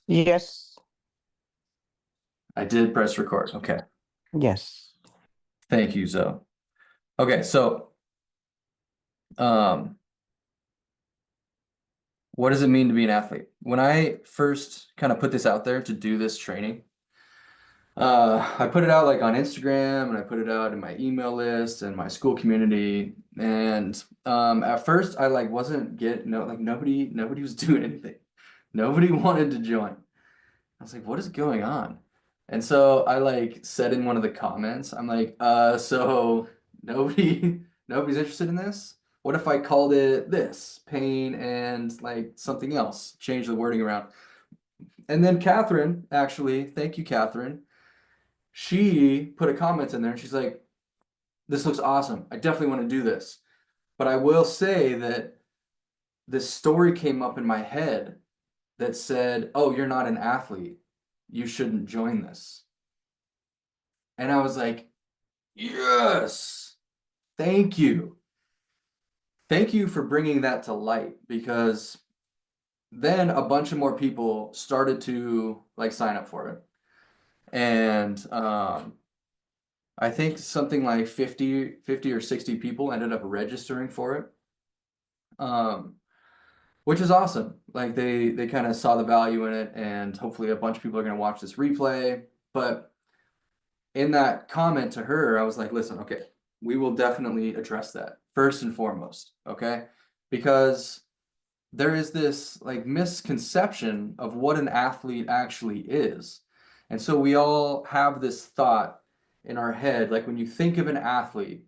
Yes. I did press record. Okay. Yes. Thank you, Zoe. Okay, so um, what does it mean to be an athlete? When I first kind of put this out there to do this training, I put it out like on Instagram and I put it out in my email list and my school community. And at first I like wasn't get no like nobody was doing anything. Nobody wanted to join. I was like, what is going on? And so I like said in one of the comments, I'm like, so nobody's interested in this? What if I called it this, pain and like something else, change the wording around? And then Catherine, actually, thank you, Catherine, she put a comment in there and she's like, this looks awesome. I definitely want to do this. But I will say that this story came up in my head that said, oh, you're not an athlete. You shouldn't join this. And I was like, yes, thank you. Thank you for bringing that to light because then a bunch of more people started to like sign up for it. And I think something like 50 or 60 people ended up registering for it. Um, which is awesome. Like they kind of saw the value in it and hopefully a bunch of people are going to watch this replay. But in that comment to her, I was like, listen, okay, we will definitely address that first and foremost, okay? Because there is this like misconception of what an athlete actually is. And so we all have this thought in our head, like when you think of an athlete,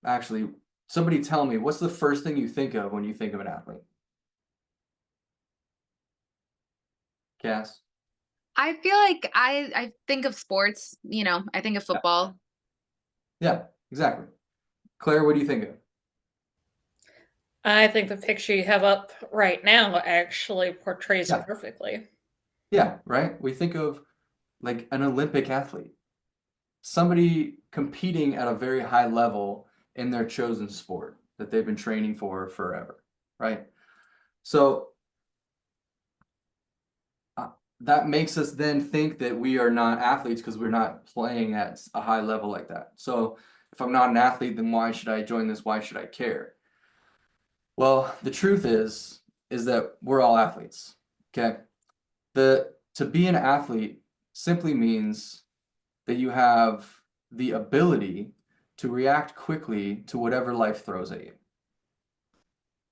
actually, somebody tell me, what's the first thing you think of when you think of an athlete? Cass? I feel like I think of sports, I think of Yeah, football. yeah, exactly. Claire, what do you think of? I think the picture you have up right now actually portrays it Yeah, perfectly. yeah, right? We think of like an Olympic athlete, somebody competing at a very high level in their chosen sport that they've been training for forever, right? So uh, that makes us then think that we are not athletes because we're not playing at a high level like that. So if I'm not an athlete, then why should I join this? Why should I care? Well, the truth is that we're all athletes. Okay. The to be an athlete simply means that you have the ability to react quickly to whatever life throws at you.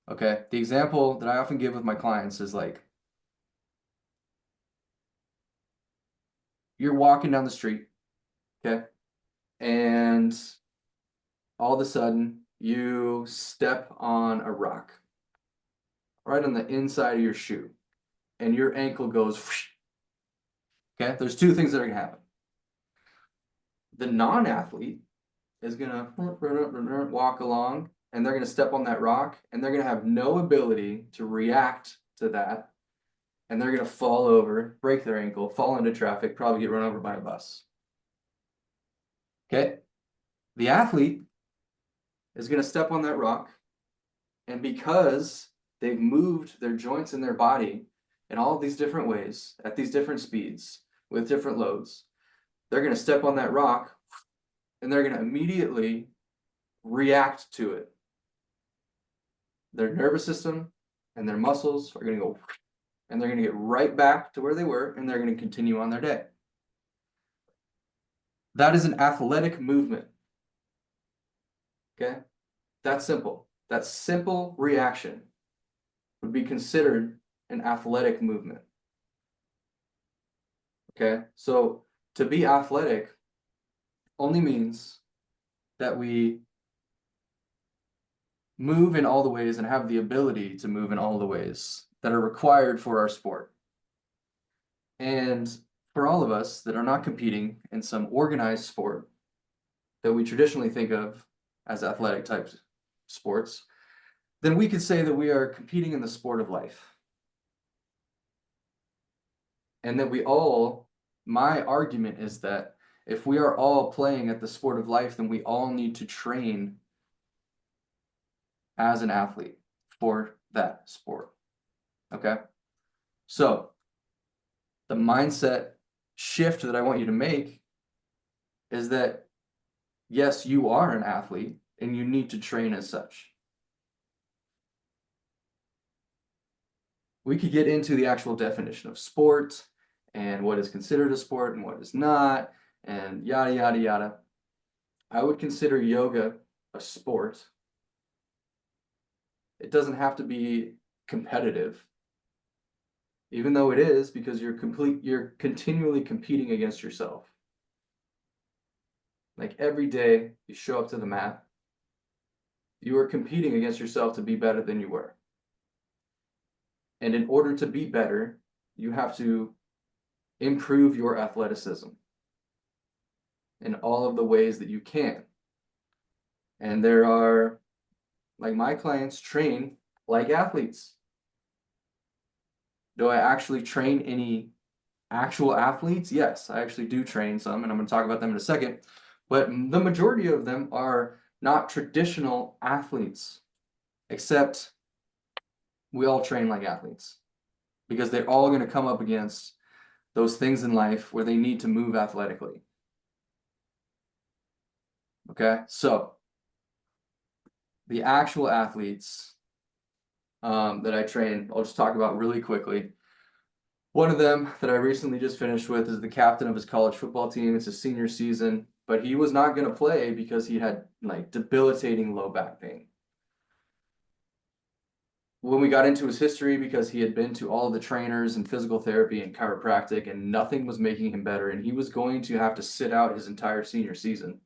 Okay. The example that I often give with my clients is like you're walking down the street, okay, and all of a sudden you step on a rock right on the inside of your shoe, and your ankle goes, whoosh, okay. There's two things that are gonna happen. The non-athlete is gonna walk along and they're gonna step on that rock and they're gonna have no ability to react to that and they're gonna fall over, break their ankle, fall into traffic, probably get run over by a bus. Okay? The athlete is gonna step on that rock and because they've moved their joints in their body in all of these different ways at these different speeds with different loads, they're gonna step on that rock and they're gonna immediately react to it. Their nervous system and their muscles are going to go and they're going to get right back to where they were and they're going to continue on their day. That is an athletic movement. Okay? That's simple. That simple reaction would be considered an athletic movement. Okay? So to be athletic only means that we move in all the ways and have the ability to move in all the ways that are required for our sport. And for all of us that are not competing in some organized sport that we traditionally think of as athletic type sports, then we could say that we are competing in the sport of life. And that we all, my argument is that if we are all playing at the sport of life, then we all need to train as an athlete for that sport. Okay? So The mindset shift that I want you to make is that, yes, you are an athlete and you need to train as such. We could get into the actual definition of sport and what is considered a sport and what is not, and yada, yada, yada. I would consider yoga a sport. It doesn't have to be competitive, even though it is, because you're continually competing against yourself. Like every day you show up to the mat, you are competing against yourself to be better than you were. And in order to be better, you have to improve your athleticism in all of the ways that you can. And there are, like, my clients train like athletes. Do I actually train any actual athletes? Yes, I actually do train some, and I'm going to talk about them in a second. But the majority of them are not traditional athletes, except we all train like athletes because they're all going to come up against those things in life where they need to move athletically. Okay, so the actual athletes that I train, I'll just talk about really quickly. One of them that I recently just finished with is the captain of his college football team. It's his senior season, but he was not going to play because he had like debilitating low back pain. When we got into his history, because he had been to all of the trainers and physical therapy and chiropractic and nothing was making him better, and he was going to have to sit out his entire senior season.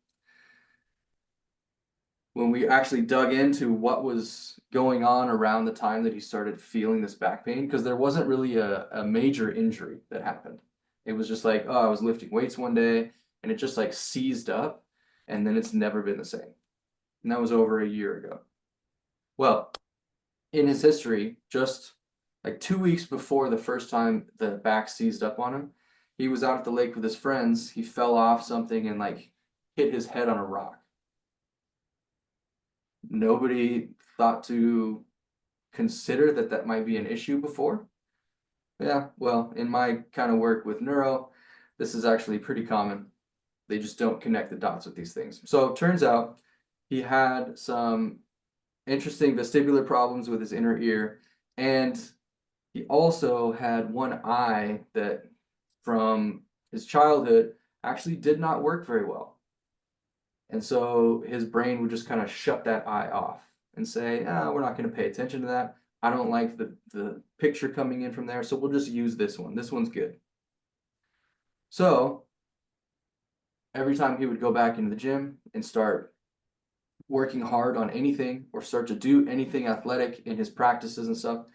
When we actually dug into what was going on around the time that he started feeling this back pain, because there wasn't really a major injury that happened. It was just like, oh, I was lifting weights one day and it just like seized up and then it's never been the same. And that was over a year ago. Well, in his history, just like 2 weeks before the first time the back seized up on him, he was out at the lake with his friends. He fell off something and like hit his head on a rock. Nobody thought to consider that that might be an issue before. Yeah, well, in my kind of work with neuro, this is actually pretty common. They just don't connect the dots with these things. So it turns out he had some interesting vestibular problems with his inner ear, and he also had one eye that from his childhood actually did not work very well. And so his brain would just kind of shut that eye off and say, we're not going to pay attention to that. I don't like the picture coming in from there, so we'll just use this one. This one's good. So every time he would go back into the gym and start working hard on anything or start to do anything athletic in his practices and stuff,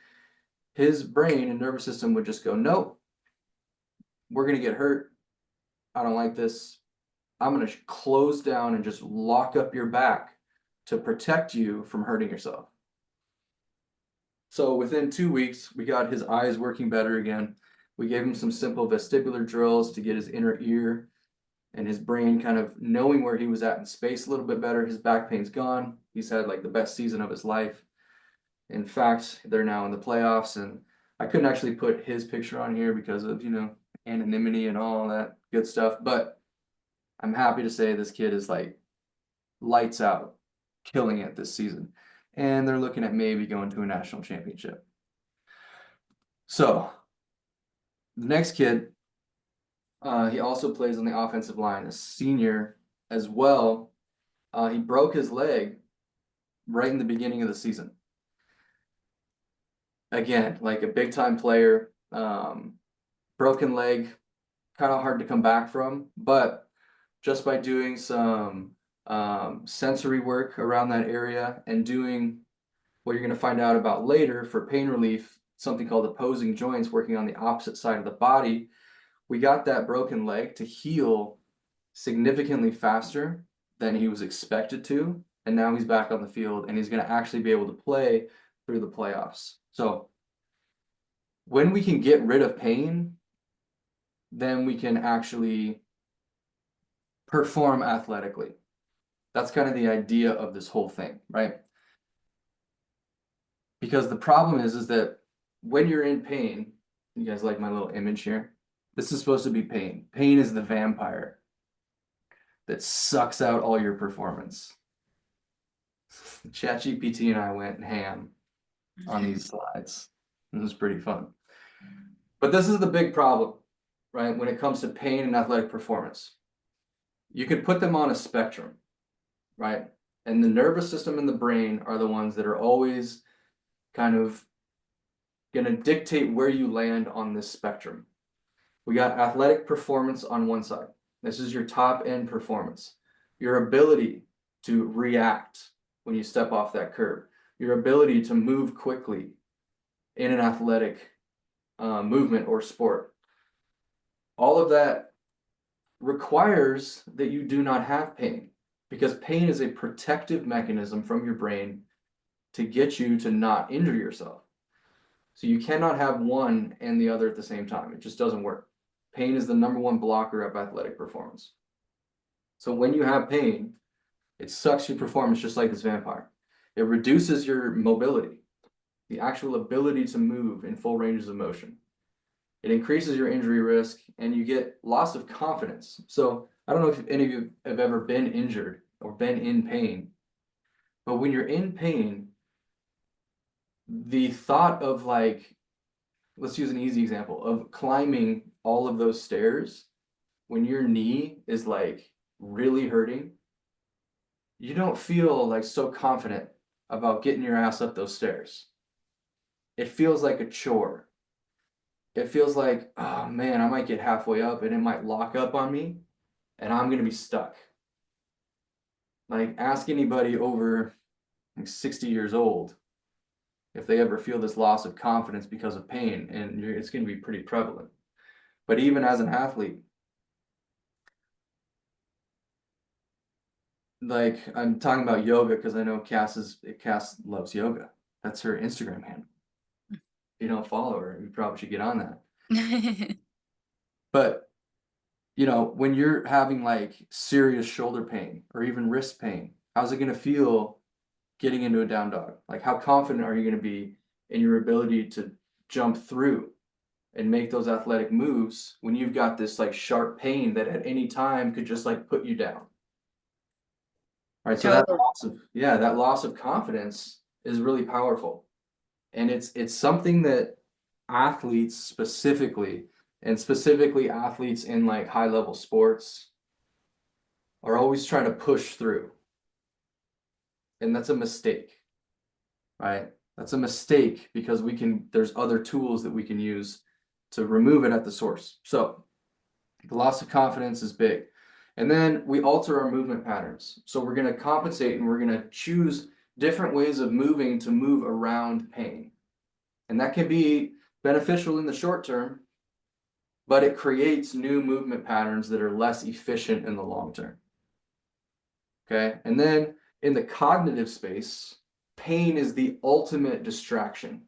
his brain and nervous system would just go, nope, we're going to get hurt. I don't like this. I'm going to close down and just lock up your back to protect you from hurting yourself. So within 2 weeks, we got his eyes working better again. We gave him some simple vestibular drills to get his inner ear and his brain kind of knowing where he was at in space a little bit better. His back pain's gone. He's had like the best season of his life. In fact, they're now in the playoffs, and I couldn't actually put his picture on here because of, anonymity and all that good stuff. But I'm happy to say this kid is like lights out, killing it this season. And they're looking at maybe going to a national championship. So the next kid, he also plays on the offensive line, a senior as well. He broke his leg right in the beginning of the season. Again, like a big time player, broken leg, kind of hard to come back from, but just by doing some sensory work around that area and doing what you're going to find out about later for pain relief, something called opposing joints, working on the opposite side of the body, we got that broken leg to heal significantly faster than he was expected to. And now he's back on the field and he's going to actually be able to play through the playoffs. So when we can get rid of pain, then we can actually perform athletically. That's kind of the idea of this whole thing, right? Because the problem is that when you're in pain, you guys like my little image here? This is supposed to be pain. Pain is the vampire that sucks out all your performance. ChatGPT and I went ham on these slides. It was pretty fun. But this is the big problem, right? When it comes to pain and athletic performance, you could put them on a spectrum, right? And the nervous system and the brain are the ones that are always kind of going to dictate where you land on this spectrum. We got athletic performance on one side. This is your top end performance. Your ability to react when you step off that curb. Your ability to move quickly in an athletic movement or sport. All of that requires that you do not have pain, because pain is a protective mechanism from your brain to get you to not injure yourself. So you cannot have one and the other at the same time. It just doesn't work. Pain is the number one blocker of athletic performance. So when you have pain, it sucks your performance just like this vampire. It reduces your mobility, the actual ability to move in full ranges of motion. It increases your injury risk, and you get loss of confidence. So I don't know if any of you have ever been injured or been in pain, but when you're in pain, the thought of, like, let's use an easy example of climbing all of those stairs when your knee is like really hurting, you don't feel like so confident about getting your ass up those stairs. It feels like a chore. It feels like, oh man, I might get halfway up and it might lock up on me and I'm going to be stuck. Like, ask anybody over like 60 years old if they ever feel this loss of confidence because of pain, and it's going to be pretty prevalent. But even as an athlete, like, I'm talking about yoga because I know Cass loves yoga. That's her Instagram handle. If you don't follow her, you probably should get on that. But, you know, when you're having like serious shoulder pain or even wrist pain, how's it going to feel getting into a down dog? Like, how confident are you going to be in your ability to jump through and make those athletic moves when you've got this like sharp pain that at any time could just like put you down? All right, so that loss of confidence is really powerful. And it's something that athletes specifically, and specifically athletes in like high level sports, are always trying to push through. And that's a mistake, right? That's a mistake because there's other tools that we can use to remove it at the source. So the loss of confidence is big. And then we alter our movement patterns. So we're going to compensate and we're going to choose different ways of moving to move around pain. And that can be beneficial in the short term, but it creates new movement patterns that are less efficient in the long term. Okay. And then in the cognitive space, pain is the ultimate distraction.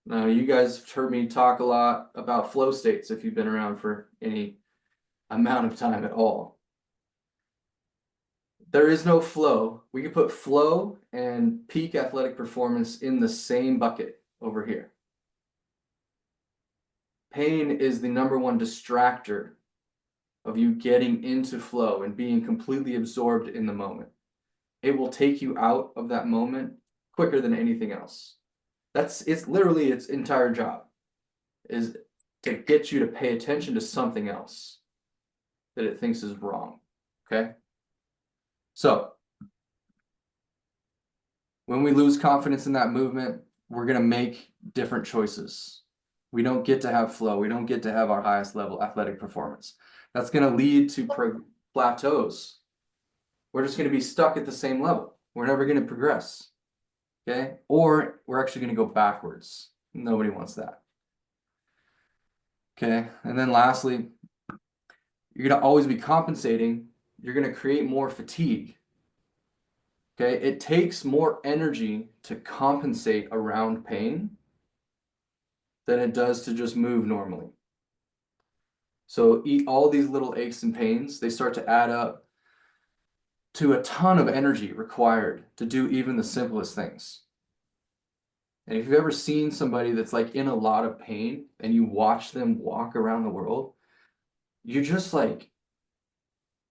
Now, you guys have heard me talk a lot about flow states if you've been around for any amount of time at all. There is no flow. We could put flow and peak athletic performance in the same bucket over here. Pain is the number one distractor of you getting into flow and being completely absorbed in the moment. It will take you out of that moment quicker than anything else. It's literally its entire job, is to get you to pay attention to something else that it thinks is wrong. Okay? So when we lose confidence in that movement, we're going to make different choices. We don't get to have flow. We don't get to have our highest level athletic performance. That's going to lead to plateaus. We're just going to be stuck at the same level. We're never going to progress. Okay? Or we're actually going to go backwards. Nobody wants that. Okay? And then lastly, you're going to always be compensating. You're going to create more fatigue. Okay? It takes more energy to compensate around pain than it does to just move normally. So all these little aches and pains, they start to add up to a ton of energy required to do even the simplest things. And if you've ever seen somebody that's like in a lot of pain and you watch them walk around the world, you're just like,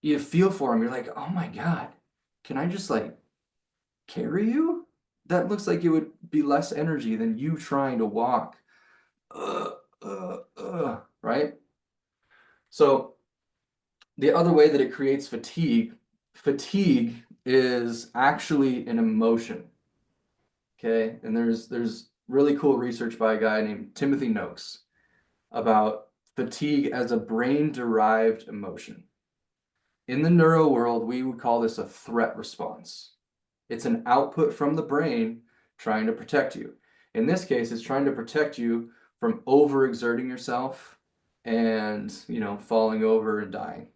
you feel for them. You're like, oh my God, can I just like carry you? That looks like it would be less energy than you trying to walk. Right? So the other way that it creates fatigue is actually an emotion. Okay, and there's really cool research by a guy named Timothy Noakes about fatigue as a brain-derived emotion. In the neuro world, we would call this a threat response. It's an output from the brain trying to protect you. In this case, it's trying to protect you from overexerting yourself and, falling over and dying,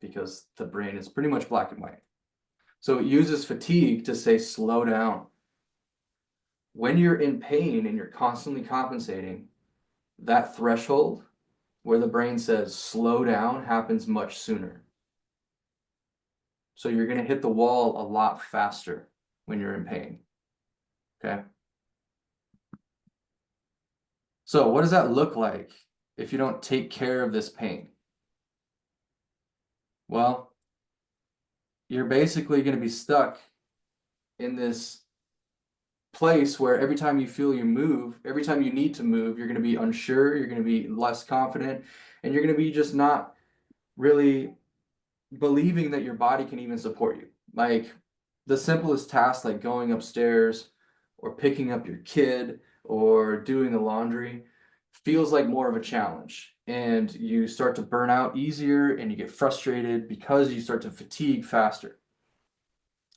because the brain is pretty much black and white. So it uses fatigue to say, slow down. When you're in pain and you're constantly compensating, that threshold where the brain says slow down happens much sooner. So you're going to hit the wall a lot faster when you're in pain. Okay? So what does that look like if you don't take care of this pain? Well, you're basically going to be stuck in this place where every time you feel you move, every time you need to move, you're going to be unsure, you're going to be less confident, and you're going to be just not really believing that your body can even support you. Like the simplest tasks, like going upstairs or picking up your kid or doing the laundry, feels like more of a challenge, and you start to burn out easier and you get frustrated because you start to fatigue faster.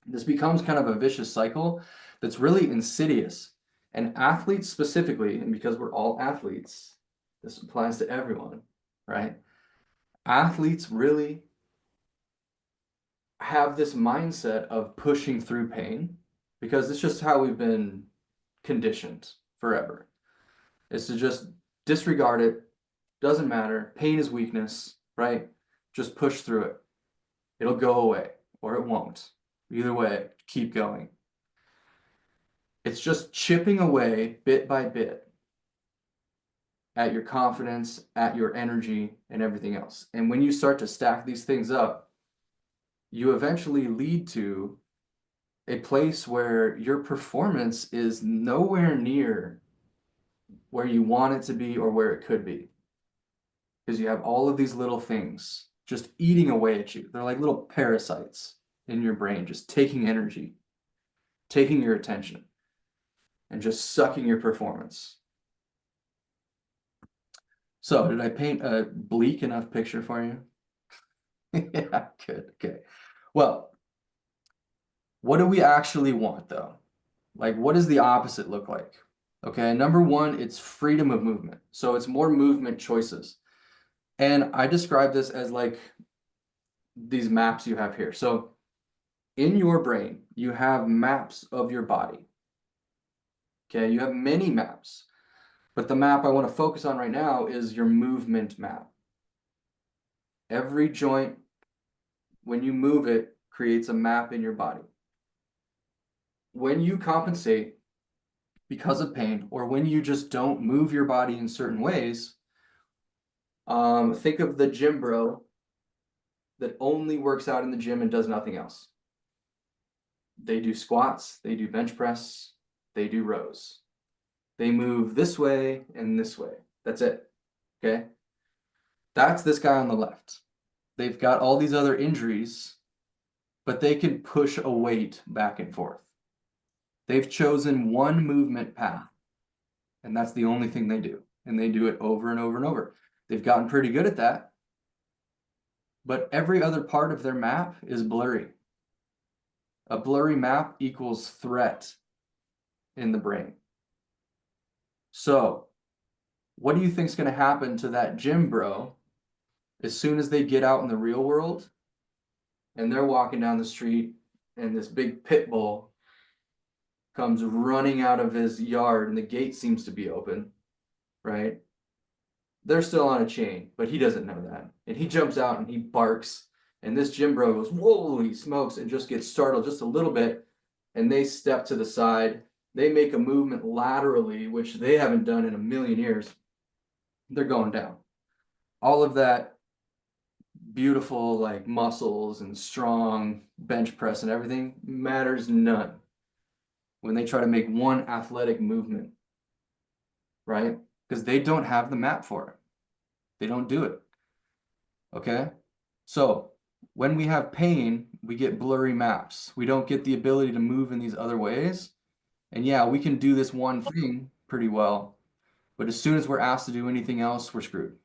This becomes kind of a vicious cycle that's really insidious. And athletes specifically, and because we're all athletes, this applies to everyone, right? Athletes really have this mindset of pushing through pain because it's just how we've been conditioned forever. Is to just disregard it, doesn't matter, pain is weakness, right? Just push through it. It'll go away or it won't. Either way, keep going. It's just chipping away bit by bit at your confidence, at your energy, and everything else. And when you start to stack these things up, you eventually lead to a place where your performance is nowhere near where you want it to be or where it could be. Because you have all of these little things just eating away at you. They're like little parasites in your brain, just taking energy, taking your attention, and just sucking your performance. So, did I paint a bleak enough picture for you? Yeah, good. Okay. Well, what do we actually want though? Like, what does the opposite look like? Okay, number one, it's freedom of movement. So it's more movement choices. And I describe this as like these maps you have here. So in your brain, you have maps of your body. Okay, you have many maps. But the map I want to focus on right now is your movement map. Every joint, when you move it, creates a map in your body. When you compensate because of pain, or when you just don't move your body in certain ways, think of the gym bro that only works out in the gym and does nothing else. They do squats, they do bench press, they do rows. They move this way and this way. That's it. Okay? That's this guy on the left. They've got all these other injuries, but they can push a weight back and forth. They've chosen one movement path, and that's the only thing they do. And they do it over and over and over. They've gotten pretty good at that, but every other part of their map is blurry. A blurry map equals threat in the brain. So, what do you think is going to happen to that gym bro as soon as they get out in the real world and they're walking down the street and this big pit bull comes running out of his yard and the gate seems to be open, right? They're still on a chain, but he doesn't know that. And he jumps out and he barks, and this gym bro goes, whoa, he smokes, and just gets startled just a little bit, and they step to the side they make a movement laterally, which they haven't done in a million years, they're going down. All of that beautiful like muscles and strong bench press and everything matters none when they try to make one athletic movement, right? Because they don't have the map for it. They don't do it. Okay? So when we have pain, we get blurry maps. We don't get the ability to move in these other ways. And yeah, we can do this one thing pretty well, but as soon as we're asked to do anything else, we're screwed.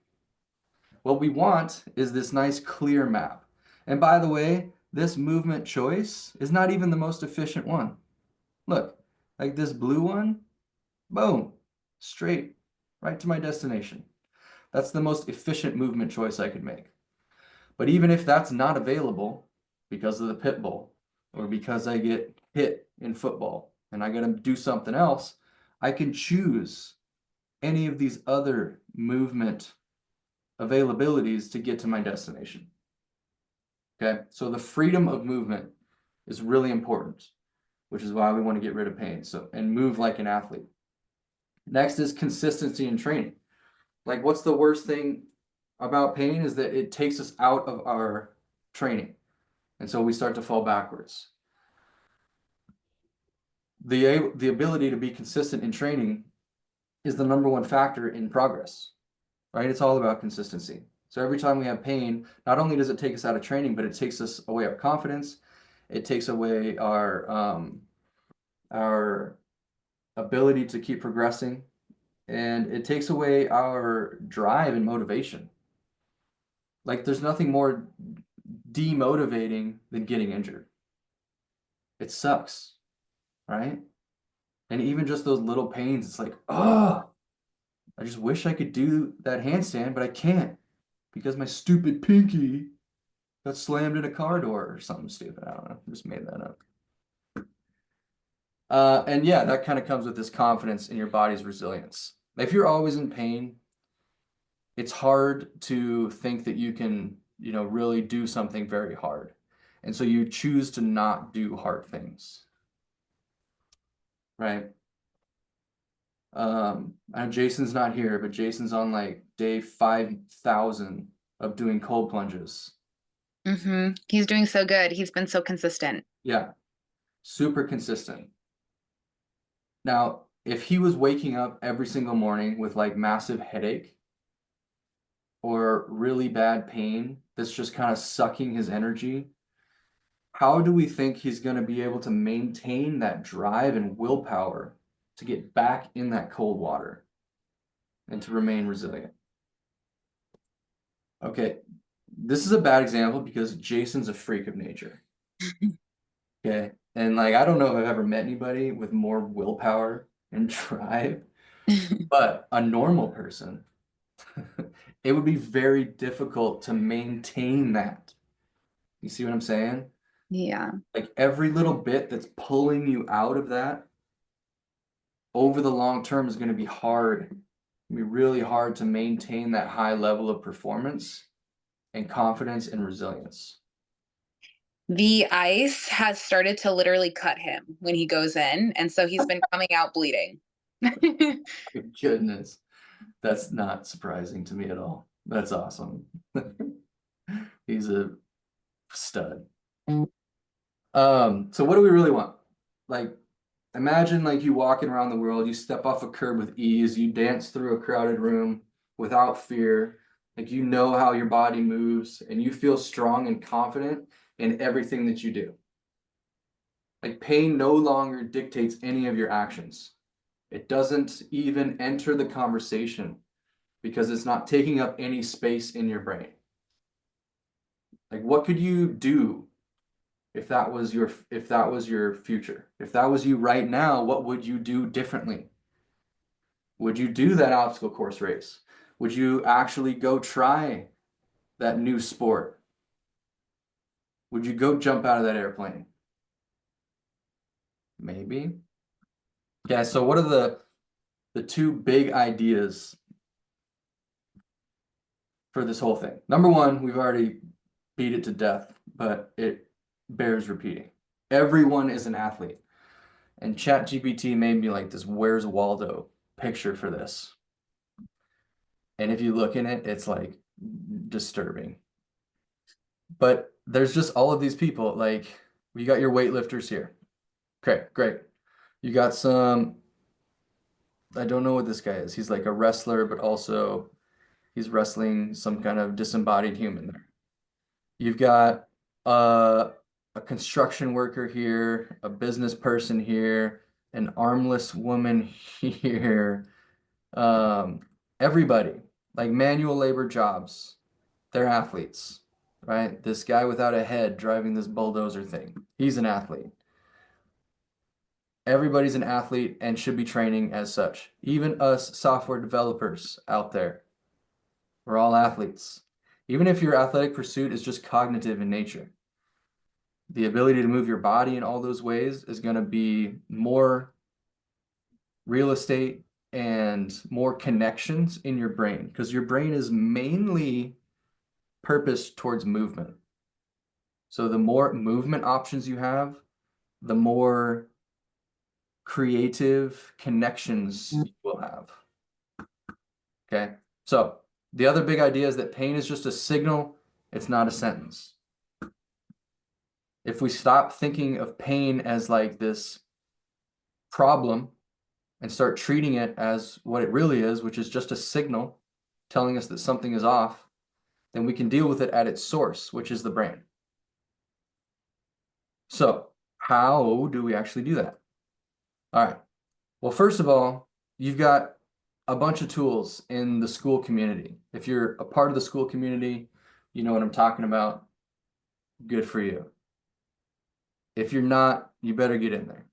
What we want is this nice clear map. And by the way, this movement choice is not even the most efficient one. Look, like this blue one, boom, straight, right to my destination. That's the most efficient movement choice I could make. But even if that's not available because of the pit bull or because I get hit in football and I got to do something else, I can choose any of these other movement availabilities to get to my destination. Okay, so the freedom of movement is really important, which is why we want to get rid of pain. So, and move like an athlete. Next is consistency in training. Like, what's the worst thing about pain is that it takes us out of our training. And so we start to fall backwards. The ability to be consistent in training is the number one factor in progress, right? It's all about consistency. So every time we have pain, not only does it take us out of training, but it takes us away our confidence. It takes away our ability to keep progressing, and it takes away our drive and motivation. Like there's nothing more demotivating than getting injured. It sucks, right? And even just those little pains, it's like, oh, I just wish I could do that handstand, but I can't because my stupid pinky got slammed in a car door or something stupid. I don't know. Just made that up. And yeah, that kind of comes with this confidence in your body's resilience. If you're always in pain, it's hard to think that you can, really do something very hard. And so you choose to not do hard things, right? I know Jason's not here, but Jason's on like day 5,000 of doing cold plunges. He's doing so good. He's been so consistent. Yeah, super consistent. Now, if he was waking up every single morning with like massive headache or really bad pain that's just kind of sucking his energy, how do we think he's going to be able to maintain that drive and willpower to get back in that cold water and to remain resilient? Okay, this is a bad example because Jason's a freak of nature. Okay, and like I don't know if I've ever met anybody with more willpower and drive, but a normal person, it would be very difficult to maintain that. You see what I'm saying? Yeah. Like every little bit that's pulling you out of that over the long term is going to be hard. It's going to be really hard to maintain that high level of performance and confidence and resilience. The ice has started to literally cut him when he goes in, and so he's been coming out bleeding. Goodness, that's not surprising to me at all. That's awesome. He's a stud. So what do we really want? Like, imagine like you walking around the world, you step off a curb with ease, you dance through a crowded room without fear, like you know how your body moves, and you feel strong and confident in everything that you do. Like pain no longer dictates any of your actions. It doesn't even enter the conversation because it's not taking up any space in your brain. Like what could you do if that was your future? If that was you right now, what would you do differently? Would you do that obstacle course race? Would you actually go try that new sport? Would you go jump out of that airplane? Maybe. Yeah, so what are the two big ideas for this whole thing? Number one, we've already beat it to death, but it bears repeating. Everyone is an athlete. And ChatGPT made me like this Where's Waldo picture for this. And if you look in it, it's like disturbing. But there's just all of these people. Like, you got your weightlifters here. Okay, great. You got some, I don't know what this guy is. He's like a wrestler, but also he's wrestling some kind of disembodied human there. You've got a construction worker here, a business person here, an armless woman here. Everybody, like manual labor jobs, they're athletes, right? This guy without a head driving this bulldozer thing, he's an athlete. Everybody's an athlete and should be training as such. Even us software developers out there, we're all athletes. Even if your athletic pursuit is just cognitive in nature, the ability to move your body in all those ways is going to be more real estate and more connections in your brain, because your brain is mainly purposed towards movement. So the more movement options you have, the more creative connections you will have. Okay, so the other big idea is that pain is just a signal, it's not a sentence. If we stop thinking of pain as like this problem and start treating it as what it really is, which is just a signal telling us that something is off, then we can deal with it at its source, which is the brain. So how do we actually do that? All right. Well, first of all, you've got a bunch of tools in the school community. If you're a part of the school community, you know what I'm talking about. Good for you. If you're not, you better get in there.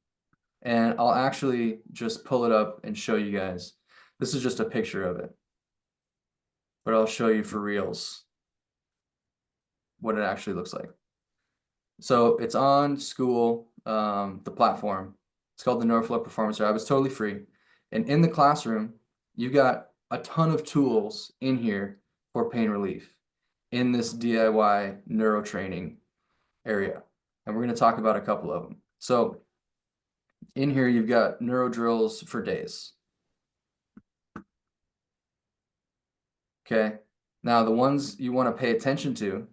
And I'll actually just pull it up and show you guys. This is just a picture of it, but I'll show you for reals what it actually looks like. So it's on school, the platform. It's called the NeuroFlow Performance Lab. It's totally free. And in the classroom, you got a ton of tools in here for pain relief in this DIY neuro training area. And we're going to talk about a couple of them. So in here, you've got neuro drills for days. Okay. Now, the ones you want to pay attention to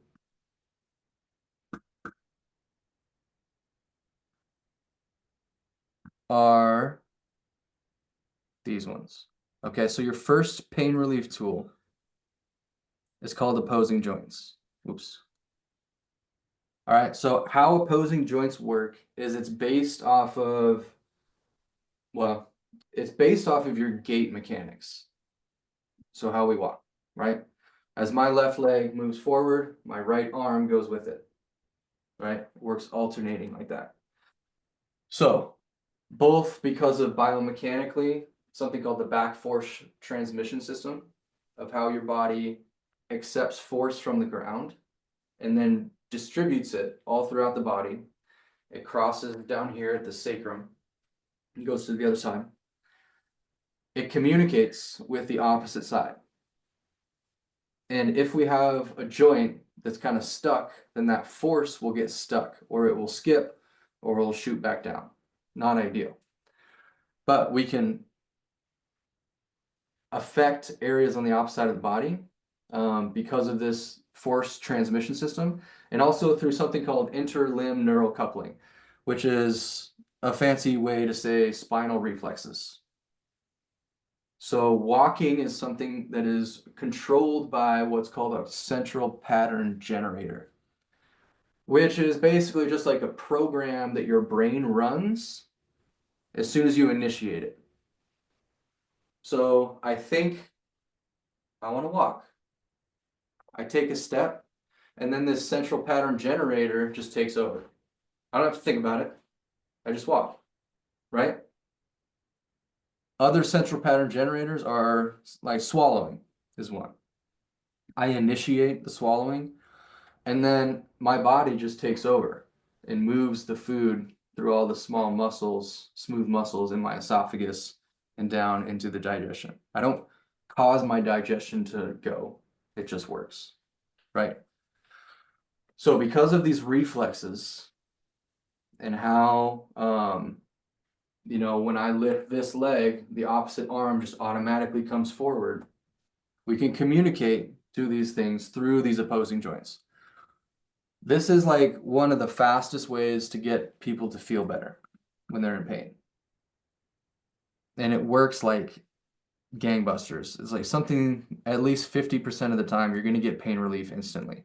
are these ones. Okay, so your first pain relief tool is called opposing joints. Oops. All right, so how opposing joints work is it's based off of, well, it's based off of your gait mechanics. So how we walk, right? As my left leg moves forward, my right arm goes with it, right? It works alternating like that. So both because of biomechanically, something called the back force transmission system of how your body accepts force from the ground and then distributes it all throughout the body. It crosses down here at the sacrum and goes to the other side. It communicates with the opposite side. And if we have a joint that's kind of stuck, then that force will get stuck, or it will skip, or it'll shoot back down. Not ideal. But we can affect areas on the opposite side of the body because of this force transmission system, and also through something called interlimb neural coupling, which is a fancy way to say spinal reflexes. So walking is something that is controlled by what's called a central pattern generator, which is basically just like a program that your brain runs as soon as you initiate it. So I think I want to walk. I take a step, and then this central pattern generator just takes over. I don't have to think about it. I just walk, right? Other central pattern generators are like swallowing is one. I initiate the swallowing, and then my body just takes over and moves the food through all the small muscles, smooth muscles in my esophagus and down into the digestion. I don't cause my digestion to go. It just works, right? So because of these reflexes and how when I lift this leg, the opposite arm just automatically comes forward. We can communicate do these things through these opposing joints. This is like one of the fastest ways to get people to feel better when they're in pain. And it works like gangbusters. It's like something at least 50% of the time you're going to get pain relief instantly.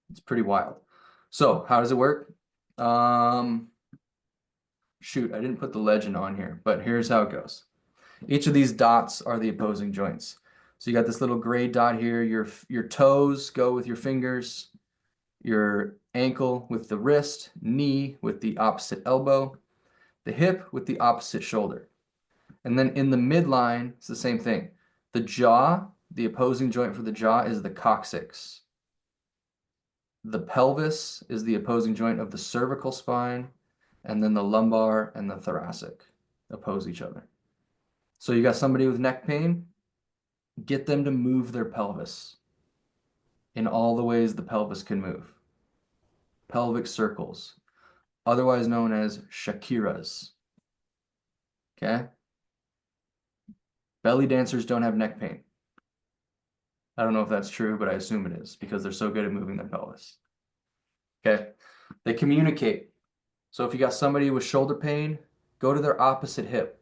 It's pretty wild. So how does it work? Shoot, I didn't put the legend on here, but here's how it goes. Each of these dots are the opposing joints. So you got this little gray dot here. Your toes go with your fingers, your ankle with the wrist, knee with the opposite elbow, the hip with the opposite shoulder. And then in the midline, it's the same thing. The jaw, the opposing joint for the jaw is the coccyx. The pelvis is the opposing joint of the cervical spine, and then the lumbar and the thoracic oppose each other. So you got somebody with neck pain, get them to move their pelvis in all the ways the pelvis can move. Pelvic circles, otherwise known as Shakiras. Okay? Belly dancers don't have neck pain. I don't know if that's true, but I assume it is because they're so good at moving their pelvis. Okay? They communicate. So if you got somebody with shoulder pain, go to their opposite hip.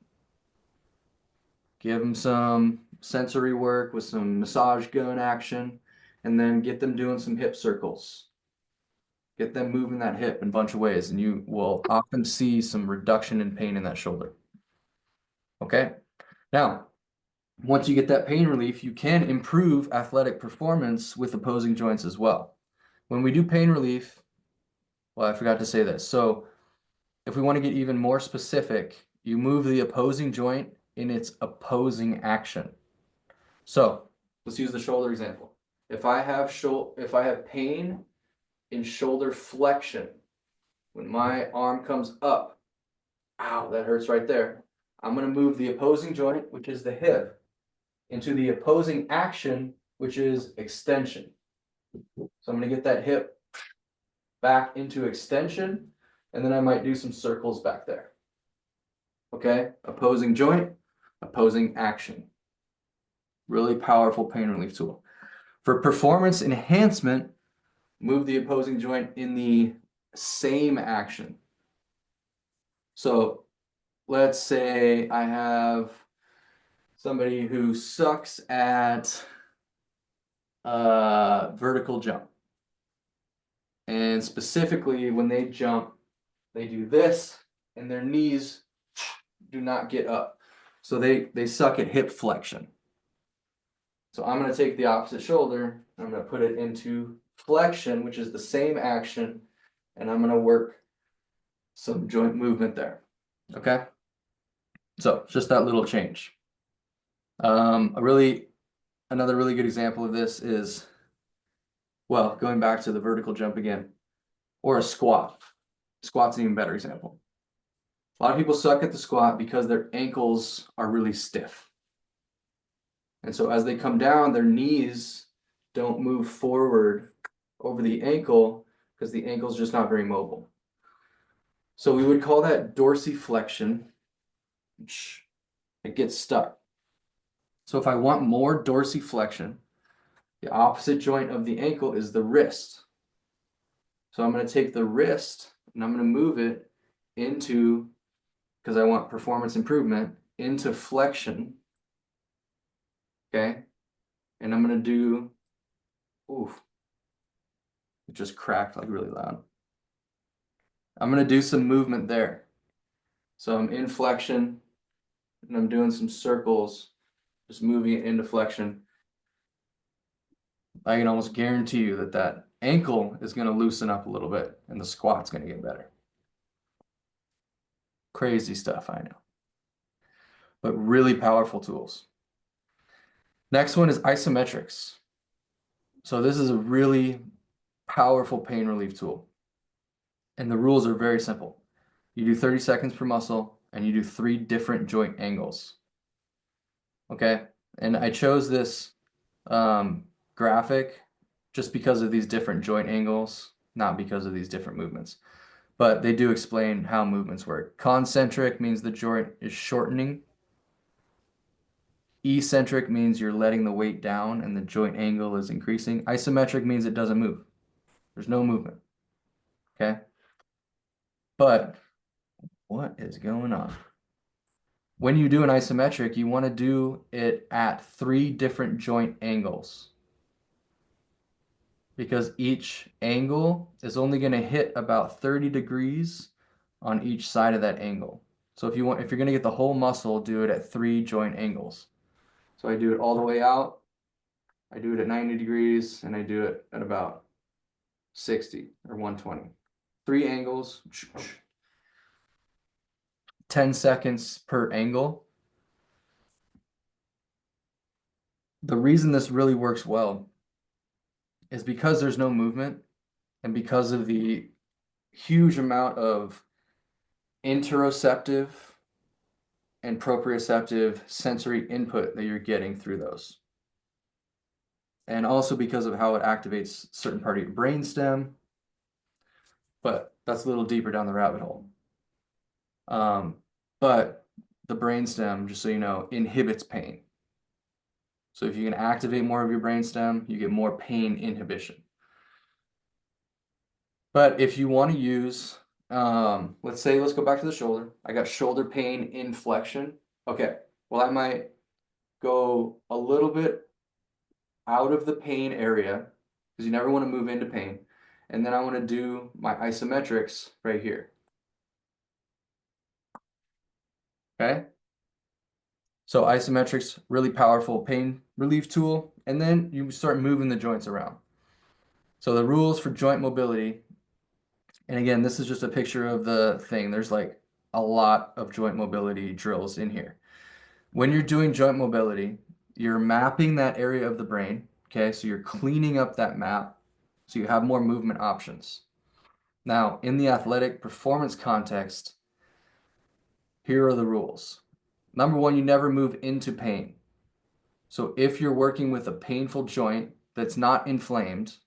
Give them some sensory work with some massage gun action, and then get them doing some hip circles. Get them moving that hip in a bunch of ways, and you will often see some reduction in pain in that shoulder. Okay? Now, once you get that pain relief, you can improve athletic performance with opposing joints as well. When we do pain relief, well, I forgot to say this. So if we want to get even more specific, you move the opposing joint in its opposing action. So let's use the shoulder example. If I have pain in shoulder flexion, when my arm comes up, ow, that hurts right there. I'm going to move the opposing joint, which is the hip, into the opposing action, which is extension. So I'm going to get that hip back into extension, and then I might do some circles back there. Okay, opposing joint, opposing action. Really powerful pain relief tool. For performance enhancement, move the opposing joint in the same action. So let's say I have somebody who sucks at vertical jump. And specifically when they jump, they do this and their knees do not get up. So they suck at hip flexion. So I'm going to take the opposite shoulder, I'm going to put it into flexion, which is the same action, and I'm going to work some joint movement there. Okay? So just that little change. Another really good example of this is, well, going back to the vertical jump again, or a squat. Squat's an even better example. A lot of people suck at the squat because their ankles are really stiff. And so as they come down, their knees don't move forward over the ankle because the ankle is just not very mobile. So we would call that dorsiflexion. It gets stuck. So if I want more dorsiflexion, the opposite joint of the ankle is the wrist. So I'm going to take the wrist and I'm going to move it into, because I want performance improvement, into flexion. Okay. And I'm going to do, oof, it just cracked like really loud. I'm going to do some movement there. So I'm in flexion and I'm doing some circles, just moving it into flexion. I can almost guarantee you that that ankle is going to loosen up a little bit and the squat's going to get better. Crazy stuff, I know. But really powerful tools. Next one is isometrics. So this is a really powerful pain relief tool. And the rules are very simple. You do 30 seconds per muscle and you do 3 different joint angles. Okay? And I chose this graphic just because of these different joint angles, not because of these different movements. but they do explain how movements work. Concentric means the joint is shortening. Eccentric means you're letting the weight down and the joint angle is increasing. Isometric means it doesn't move. There's no movement. Okay? But what is going on? When you do an isometric, you want to do it at 3 different joint angles, because each angle is only going to hit about 30 degrees on each side of that angle. So if you're going to get the whole muscle, do it at 3 joint angles. So I do it all the way out, I do it at 90 degrees, and I do it at about 60 or 120. 3 angles, 10 seconds per angle. The reason this really works well is because there's no movement and because of the huge amount of interoceptive and proprioceptive sensory input that you're getting through those. And also because of how it activates certain part of your brainstem, but that's a little deeper down the rabbit hole. But the brainstem, just so you know, inhibits pain. So if you can activate more of your brainstem, you get more pain inhibition. But if you want to use, let's go back to the shoulder. I got shoulder pain in flexion. Okay, well, I might go a little bit out of the pain area because you never want to move into pain. And then I want to do my isometrics right here. Okay. So isometrics, really powerful pain relief tool. And then you start moving the joints around. So the rules for joint mobility, and again, this is just a picture of the thing. There's like a lot of joint mobility drills in here. When you're doing joint mobility, you're mapping that area of the brain. Okay, so you're cleaning up that map so you have more movement options. Now, in the athletic performance context, here are the rules. Number 1, you never move into pain. So if you're working with a painful joint that's not inflamed,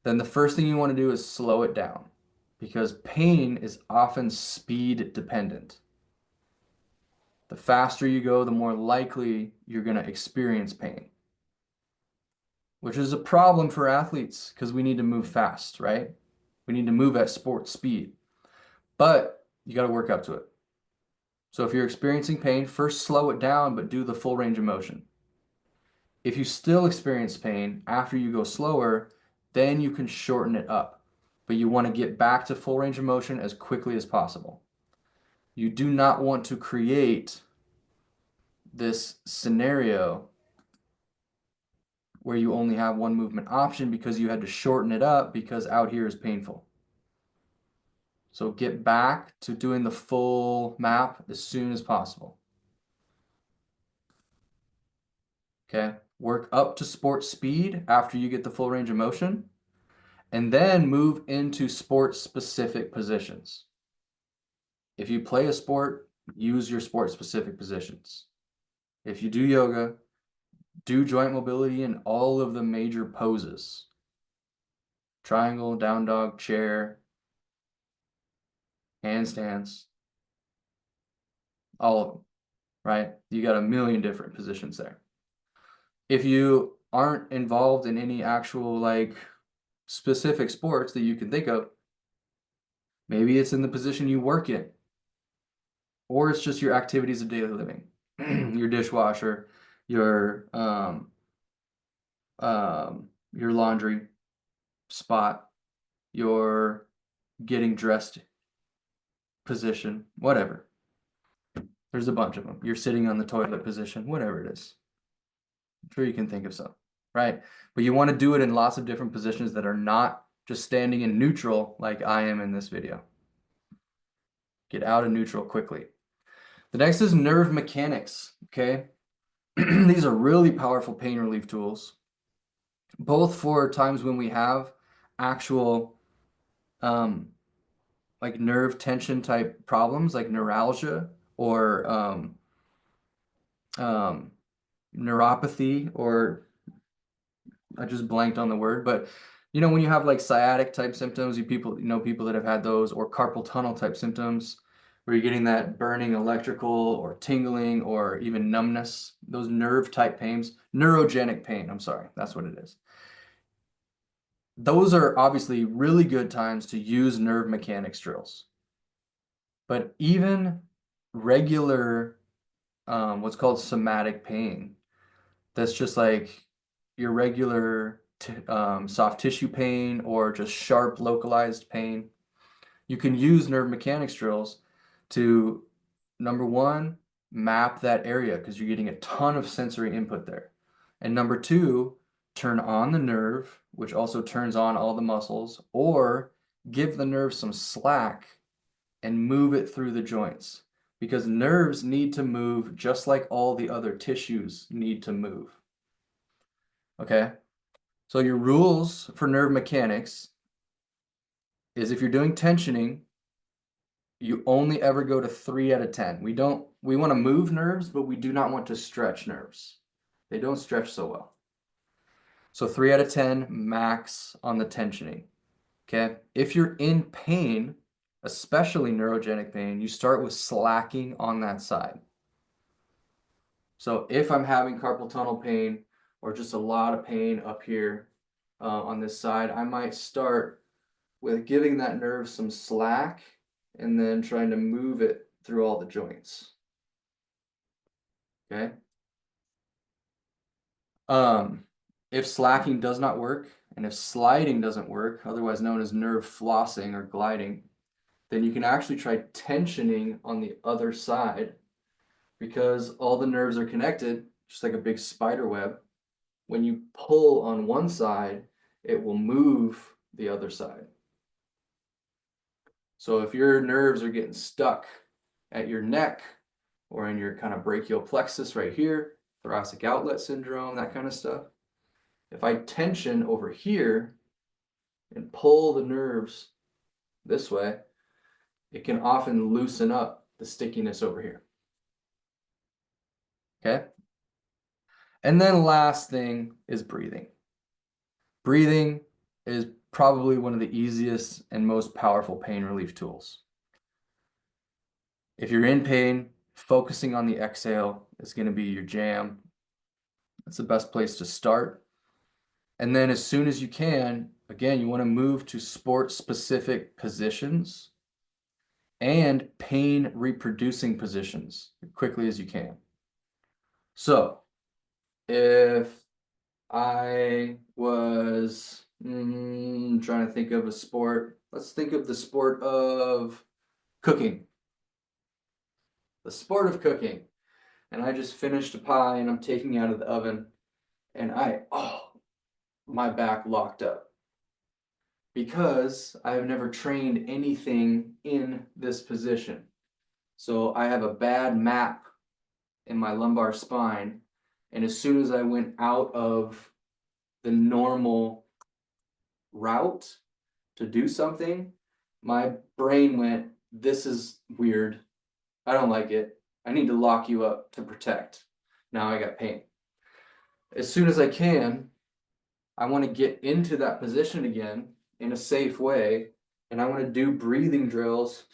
then the first thing you want to do is slow it down, because pain is often speed dependent. The faster you go, the more likely you're going to experience pain, which is a problem for athletes because we need to move fast, right? We need to move at sport speed, but you got to work up to it. So if you're experiencing pain, first slow it down, but do the full range of motion. If you still experience pain after you go slower, then you can shorten it up, but you want to get back to full range of motion as quickly as possible. You do not want to create this scenario where you only have one movement option because you had to shorten it up because out here is painful. So get back to doing the full map as soon as possible. Okay, work up to sport speed after you get the full range of motion, and then move into sport-specific positions. If you play a sport, use your sport-specific positions. If you do yoga, do joint mobility in all of the major poses. Triangle, down dog, chair, handstands, all of them, right? You got a million different positions there. If you aren't involved in any actual like specific sports that you can think of, maybe it's in the position you work in, or it's just your activities of daily living, your dishwasher, your laundry spot, your getting dressed position, whatever. There's a bunch of them. You're sitting on the toilet position, whatever it is. I'm sure you can think of some, right? But you want to do it in lots of different positions that are not just standing in neutral like I am in this video. Get out of neutral quickly. The next is nerve mechanics, okay? These are really powerful pain relief tools, both for times when we have actual like nerve tension type problems like neuralgia or neuropathy, or I just blanked on the word, but You know, when you have like sciatic type symptoms, people that have had those, or carpal tunnel type symptoms, where you're getting that burning electrical or tingling or even numbness, those nerve type pains, neurogenic pain, I'm sorry, that's what it is. Those are obviously really good times to use nerve mechanics drills. But even regular, what's called somatic pain, that's just like your regular soft tissue pain or just sharp localized pain, you can use nerve mechanics drills to, number one, map that area because you're getting a ton of sensory input there. And number two, turn on the nerve, which also turns on all the muscles, or give the nerve some slack and move it through the joints because nerves need to move just like all the other tissues need to move. Okay? So your rules for nerve mechanics is if you're doing tensioning, you only ever go to 3 out of 10. We want to move nerves, but we do not want to stretch nerves. They don't stretch so well. So 3 out of 10 max on the tensioning. Okay? If you're in pain, especially neurogenic pain, you start with slacking on that side. So if I'm having carpal tunnel pain or just a lot of pain up here on this side, I might start with giving that nerve some slack and then trying to move it through all the joints. Okay? If slacking does not work, and if sliding doesn't work, otherwise known as nerve flossing or gliding, then you can actually try tensioning on the other side because all the nerves are connected, just like a big spider web. When you pull on one side, it will move the other side. So if your nerves are getting stuck at your neck or in your kind of brachial plexus right here, thoracic outlet syndrome, that kind of stuff, if I tension over here and pull the nerves this way, it can often loosen up the stickiness over here. Okay? And then last thing is breathing. Breathing is probably one of the easiest and most powerful pain relief tools. If you're in pain, focusing on the exhale is going to be your jam. That's the best place to start. And then as soon as you can, again, you want to move to sport-specific positions and pain reproducing positions as quickly as you can. So if I was trying to think of a sport, let's think of the sport of cooking. The sport of cooking. And I just finished a pie and I'm taking it out of the oven and my back locked up because I have never trained anything in this position. So I have a bad map in my lumbar spine. And as soon as I went out of the normal route to do something, my brain went, this is weird. I don't like it. I need to lock you up to protect. Now I got pain. As soon as I can, I want to get into that position again in a safe way, and I want to do breathing drills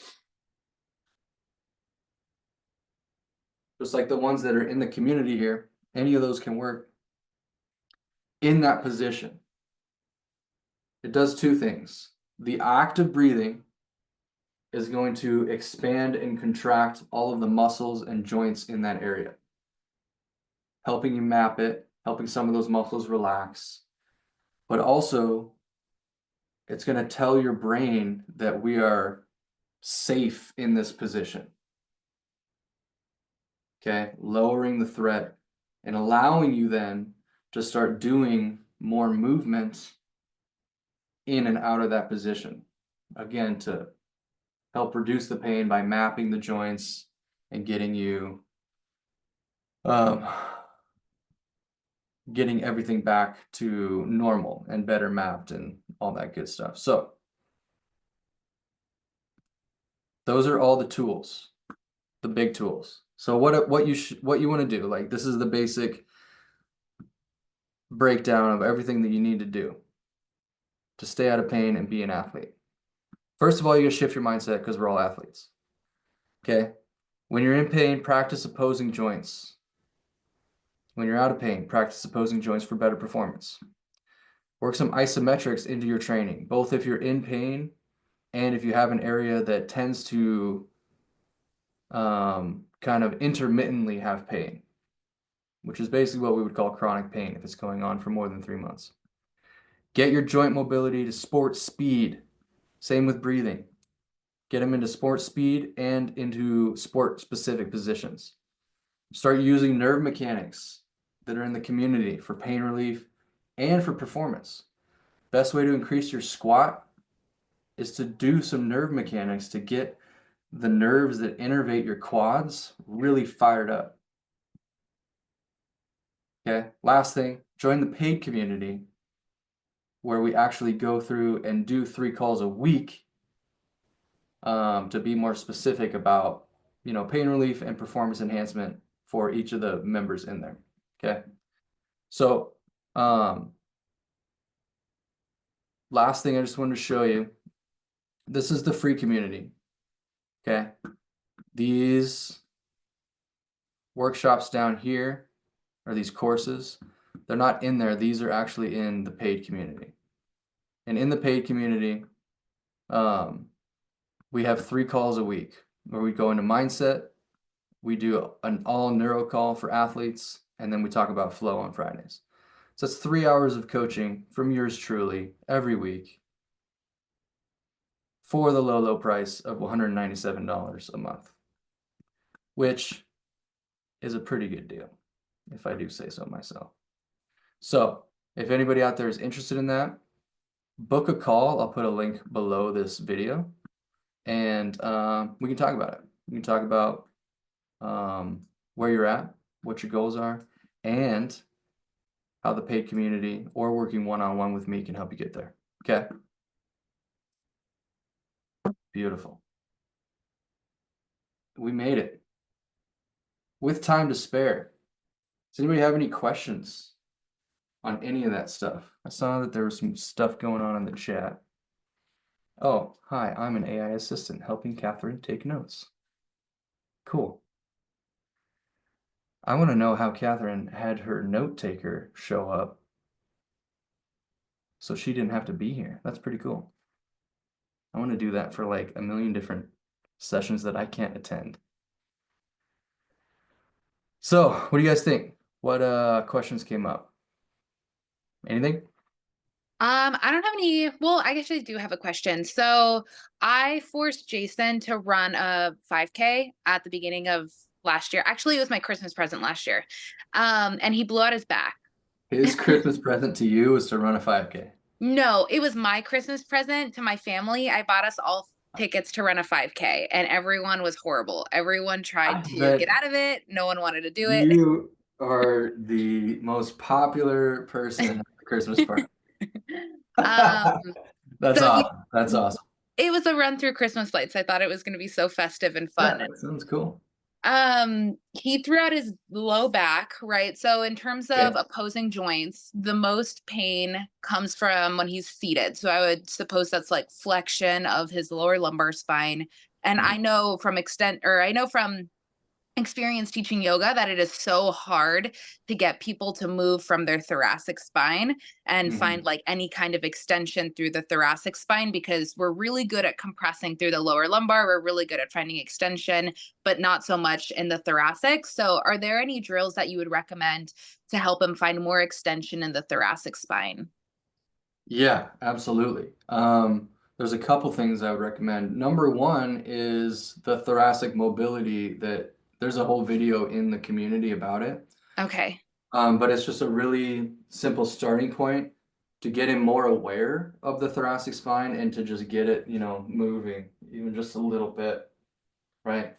just like the ones that are in the community here. Any of those can work in that position. It does two things. The act of breathing is going to expand and contract all of the muscles and joints in that area, helping you map it, helping some of those muscles relax. But also, it's going to tell your brain that we are safe in this position. Okay, lowering the threat and allowing you then to start doing more movement in and out of that position. Again, to help reduce the pain by mapping the joints and getting you getting everything back to normal and better mapped and all that good stuff. So those are all the tools, the big tools. So what you want to do, like this is the basic breakdown of everything that you need to do. to stay out of pain and be an athlete? First of all, you gotta shift your mindset because we're all athletes. Okay? When you're in pain, practice opposing joints. When you're out of pain, practice opposing joints for better performance. Work some isometrics into your training, both if you're in pain and if you have an area that tends to kind of intermittently have pain, which is basically what we would call chronic pain if it's going on for more than 3 months. Get your joint mobility to sport speed. Same with breathing. Get them into sport speed and into sport specific positions. Start using nerve mechanics that are in the community for pain relief and for performance. Best way to increase your squat is to do some nerve mechanics to get the nerves that innervate your quads really fired up. Okay, last thing, join the paid community where we actually go through and do 3 calls a week to be more specific about, pain relief and performance enhancement for each of the members in there. Okay, so last thing I just wanted to show you, this is the free community. Okay, these workshops down here are these courses. They're not in there. These are actually in the paid community. And in the paid community, we have 3 calls a week where we go into mindset. We do an all neuro call for athletes, and then we talk about flow on Fridays. So that's 3 hours of coaching from yours truly every week for the low, low price of $197 a month, which is a pretty good deal, if I do say so myself. So if anybody out there is interested in that, book a call. I'll put a link below this video, and we can talk about it. We can talk about where you're at, what your goals are, and how the paid community or working one-on-one with me can help you get there. Okay. Beautiful. We made it with time to spare. Does anybody have any questions on any of that stuff? I saw that there was some stuff going on in the chat. Oh, hi, I'm an AI assistant helping Catherine take notes. Cool. I want to know how Catherine had her note taker show up so she didn't have to be here. That's pretty cool. I want to do that for like a million different sessions that I can't attend. So, what do you guys think? What questions came up? Anything? I don't have any. Well, I guess I do have a question. So I forced Jason to run a 5K at the beginning of last year. Actually, it was my Christmas present last year. And he blew out his back. His Christmas present to you was to run a 5K. No, it was my Christmas present to my family. I bought us all tickets to run a 5K, and everyone was horrible. Everyone tried to get out of it. No one wanted to do it. You are the most popular person at the Christmas party. That's So awesome. That's awesome. it was a run through Christmas lights. I thought it was going to be so festive and fun. Yeah, that sounds cool. He threw out his low back, right? So in terms of opposing joints, the most pain comes from when he's seated. So I would suppose that's like flexion of his lower lumbar spine. And I know from experience teaching yoga that it is so hard to get people to move from their thoracic spine and find like any kind of extension through the thoracic spine, because we're really good at compressing through the lower lumbar. We're really good at finding extension, but not so much in the thoracic. So are there any drills that you would recommend to help him find more extension in the thoracic spine? Yeah, absolutely. There's a couple things I would recommend. Number one is the thoracic mobility that there's a whole video in the community about it. Okay. But it's just a really simple starting point to get him more aware of the thoracic spine and to just get it, moving even just a little bit, right?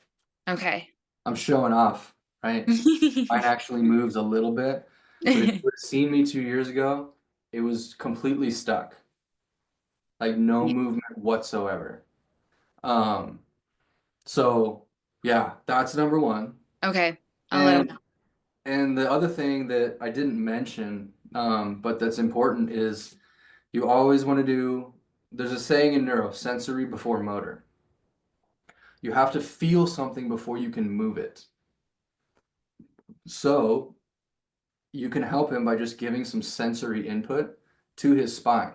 Okay. I'm showing off, right? Mine actually moves a little bit, but if you would have seen me 2 years ago, it was completely stuck, like no movement whatsoever. So yeah, that's number one. Okay. I'll let him know. And the other thing that I didn't mention, but that's important is, you always want to do, there's a saying in neuro, sensory before motor. You have to feel something before you can move it. So you can help him by just giving some sensory input to his spine.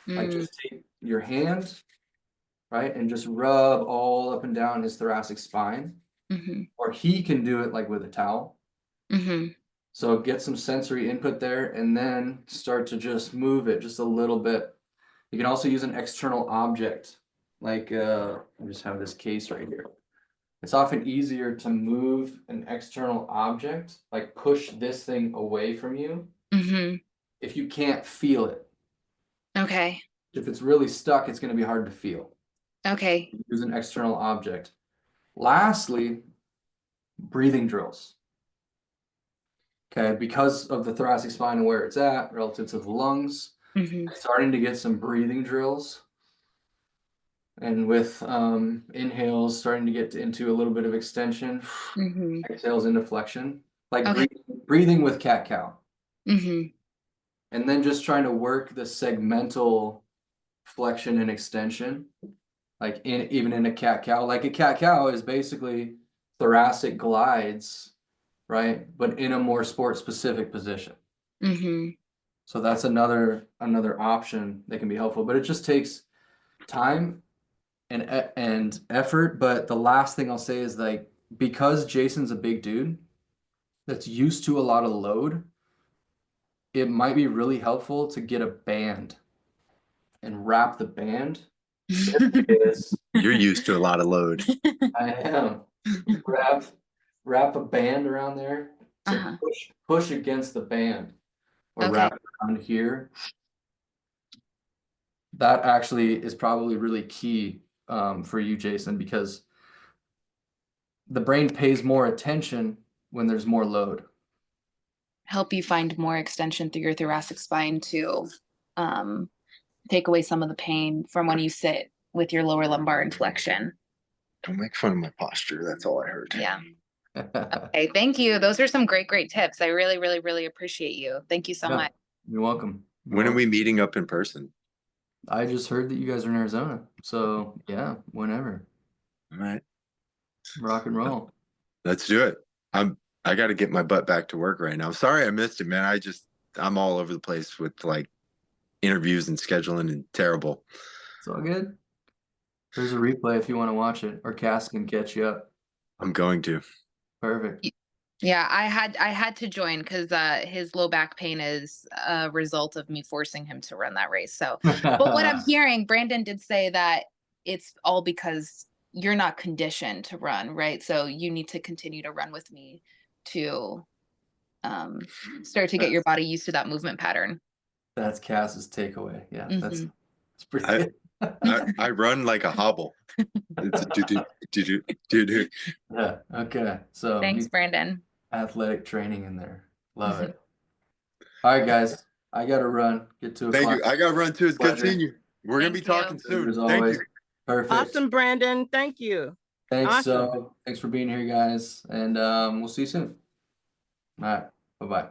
Like just take your hand, right, and just rub all up and down his thoracic spine. Or he can do it like with a towel. So get some sensory input there and then start to just move it just a little bit. You can also use an external object. Like I just have this case right here. It's often easier to move an external object, like push this thing away from you, if you can't feel it. Okay. If it's really stuck, it's going to be hard to feel. Okay. Use an external object. Lastly, breathing drills. Okay, because of the thoracic spine and where it's at relative to the lungs, starting to get some breathing drills. And with inhales, starting to get into a little bit of extension, exhales into flexion, like breathing with cat-cow. And then just trying to work the segmental flexion and extension, like even in a cat-cow. Like a cat-cow is basically thoracic glides, right? But in a more sport-specific position. So that's another option that can be helpful, but it just takes time and effort. But the last thing I'll say is, like, because Jason's a big dude that's used to a lot of load, it might be really helpful to get a band and wrap the band. You're used to a lot of load. I am. Wrap a band around there to push against the band, or wrap it around here. That actually is probably really key for you, Jason, because the brain pays more attention when there's more load. Help you find more extension through your thoracic spine to take away some of the pain from when you sit with your lower lumbar and flexion. Don't make fun of my posture. That's all I heard. Yeah. Okay, thank you. Those are some great tips. I really, really, really appreciate you. Thank you so much. You're welcome. When are we meeting up in person? I just heard that you guys are in Arizona. So yeah, whenever. All right. Rock and roll. Let's do it. I got to get my butt back to work right now. Sorry I missed it, man. I'm all over the place with like interviews and scheduling and terrible. It's all good. There's a replay if you want to watch it, or Cass can catch you up. I'm going to. Perfect. Yeah, I had to join because his low back pain is a result of me forcing him to run that race. So, but what I'm hearing, Brandon did say that it's all because you're not conditioned to run, right? So you need to continue to run with me to start to get your body used to that movement pattern. That's Cass's takeaway. Yeah, that's pretty good. I run like a hobble. It's do. Yeah. Okay. So thanks, Brandon. Athletic training in there. Love it. All right, guys. I gotta run. Get to a Thank you. I gotta run too. It's good seeing you. We're gonna be talking soon. Thank you. Perfect. Awesome, Brandon. Thank you. Thanks. Awesome. So thanks for being here, guys. And we'll see you soon. All right. Bye-bye.